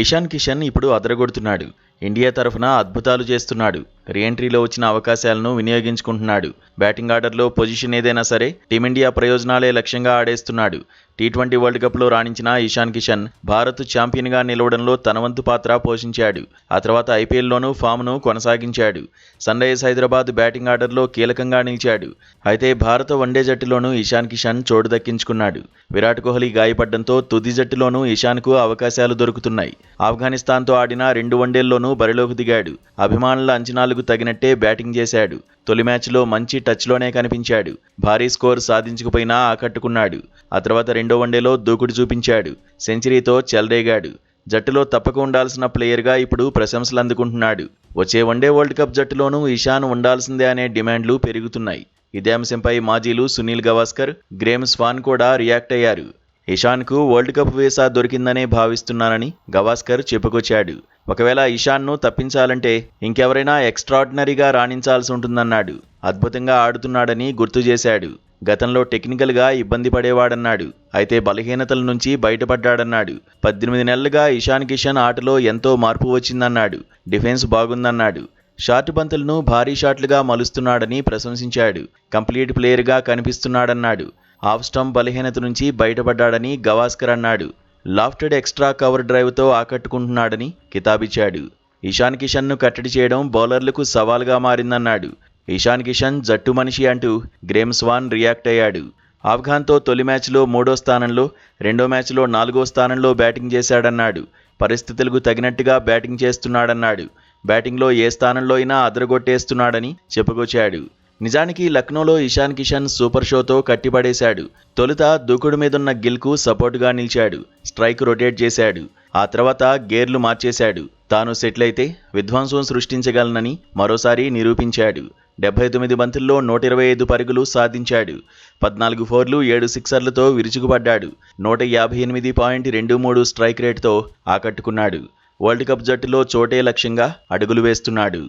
ఇషాన్ కిషన్ ఇప్పుడు అదరగొడుతున్నాడు. ఇండియా తరఫున అద్భుతాలు చేస్తున్నాడు. రీఎంట్రీలో వచ్చిన అవకాశాలను వినియోగించుకుంటున్నాడు. బ్యాటింగ్ ఆర్డర్లో పొజిషన్ ఏదైనా సరే టీమిండియా ప్రయోజనాలే లక్ష్యంగా ఆడేస్తున్నాడు. టీ20 వరల్డ్ కప్లో రాణించిన ఇషాన్ కిషన్ భారత్ ఛాంపియన్గా నిలవడంలో తన వంతు పాత్ర పోషించాడు. ఆ తర్వాత ఐపీఎల్లోనూ ఫామ్ను కొనసాగించాడు. సన్ రైజర్స్ హైదరాబాద్ బ్యాటింగ్ ఆర్డర్లో కీలకంగా నిలిచాడు. అయితే భారత వన్డే జట్టులోనూ ఇషాన్ కిషన్ చోటు దక్కించుకున్నాడు. విరాట్ కోహ్లీ గాయపడడంతో తుది జట్టులోనూ ఇషాన్కు అవకాశాలు దొరుకుతున్నాయి. ఆఫ్ఘనిస్తాన్తో ఆడిన 2 వన్డేల్లోనూ బరిలోకి దిగాడు. అభిమానుల అంచనాలకు తగినట్టే బ్యాటింగ్ చేశాడు. తొలి మ్యాచ్లో మంచి టచ్లోనే కనిపించాడు. భారీ స్కోర్ సాధించకపోయినా ఆకట్టుకున్నాడు. ఆ తర్వాత 2వ వన్డేలో దూకుడు చూపించాడు. సెంచరీతో చెలరేగాడు. జట్టులో తప్పక ఉండాల్సిన ప్లేయర్గా ఇప్పుడు ప్రశంసలు అందుకుంటున్నాడు. వచ్చే వన్డే వరల్డ్ కప్ జట్టులోనూ ఇషాన్ ఉండాల్సిందే అనే డిమాండ్లు పెరుగుతున్నాయి. ఇదే అంశంపై మాజీలు సునీల్ గవాస్కర్, గ్రేమ్ స్వాన్ కూడా రియాక్ట్ అయ్యారు. ఇషాన్కు వరల్డ్ కప్ వీసా దొరికిందనే భావిస్తున్నానని గవాస్కర్ చెప్పుకొచ్చాడు. ఒకవేళ ఇషాన్ను తప్పించాలంటే ఇంకెవరైనా ఎక్స్ట్రాడినరీగా రాణించాల్సి ఉంటుందన్నాడు. అద్భుతంగా ఆడుతున్నాడని గుర్తు చేశాడు. గతంలో టెక్నికల్గా ఇబ్బంది పడేవాడన్నాడు. అయితే బలహీనతల నుంచి బయటపడ్డాడన్నాడు. 18 నెలలుగా ఇషాన్ కిషన్ ఆటలో ఎంతో మార్పు వచ్చిందన్నాడు. డిఫెన్స్ బాగుందన్నాడు. షార్ట్ బంతులను భారీ షాట్లుగా మలుస్తున్నాడని ప్రశంసించాడు. కంప్లీట్ ప్లేయర్గా కనిపిస్తున్నాడన్నాడు. ఆఫ్ స్టంప్ బలహీనత నుంచి బయటపడ్డాడని గవాస్కర్ అన్నాడు. లాఫ్టెడ్ ఎక్స్ట్రా కవర్ డ్రైవ్తో ఆకట్టుకుంటున్నాడని కితాబిచ్చాడు. ఇషాన్ కిషన్ను కట్టడి చేయడం బౌలర్లకు సవాల్గా మారిందన్నాడు. ఇషాన్ కిషన్ జట్టు మనిషి అంటూ గ్రేమ్ స్వాన్ రియాక్ట్ అయ్యాడు. ఆఫ్ఘాన్తో తొలి మ్యాచ్లో 3వ స్థానంలో, 2వ మ్యాచ్లో 4వ స్థానంలో బ్యాటింగ్ చేశాడన్నాడు. పరిస్థితులకు తగినట్టుగా బ్యాటింగ్ చేస్తున్నాడన్నాడు. బ్యాటింగ్లో ఏ స్థానంలో అయినా అదరగొట్టేస్తున్నాడని చెప్పుకొచ్చాడు. నిజానికి లక్నోలో ఇషాన్ కిషన్ సూపర్ షోతో కట్టిపడేశాడు. తొలుత దూకుడు మీదున్న గిల్కు సపోర్టుగా నిలిచాడు. స్ట్రైక్ రొటేట్ చేశాడు. ఆ తర్వాత గేర్లు మార్చేశాడు. తాను సెటిల్ అయితే విధ్వంసం సృష్టించగలనని మరోసారి నిరూపించాడు. 79 బంతుల్లో 125 పరుగులు సాధించాడు. 14 ఫోర్లు 7 సిక్సర్లతో విరుచుకుపడ్డాడు. 158.23 స్ట్రైక్ రేటుతో ఆకట్టుకున్నాడు. వరల్డ్ కప్ జట్టులో చోటే లక్ష్యంగా అడుగులు వేస్తున్నాడు.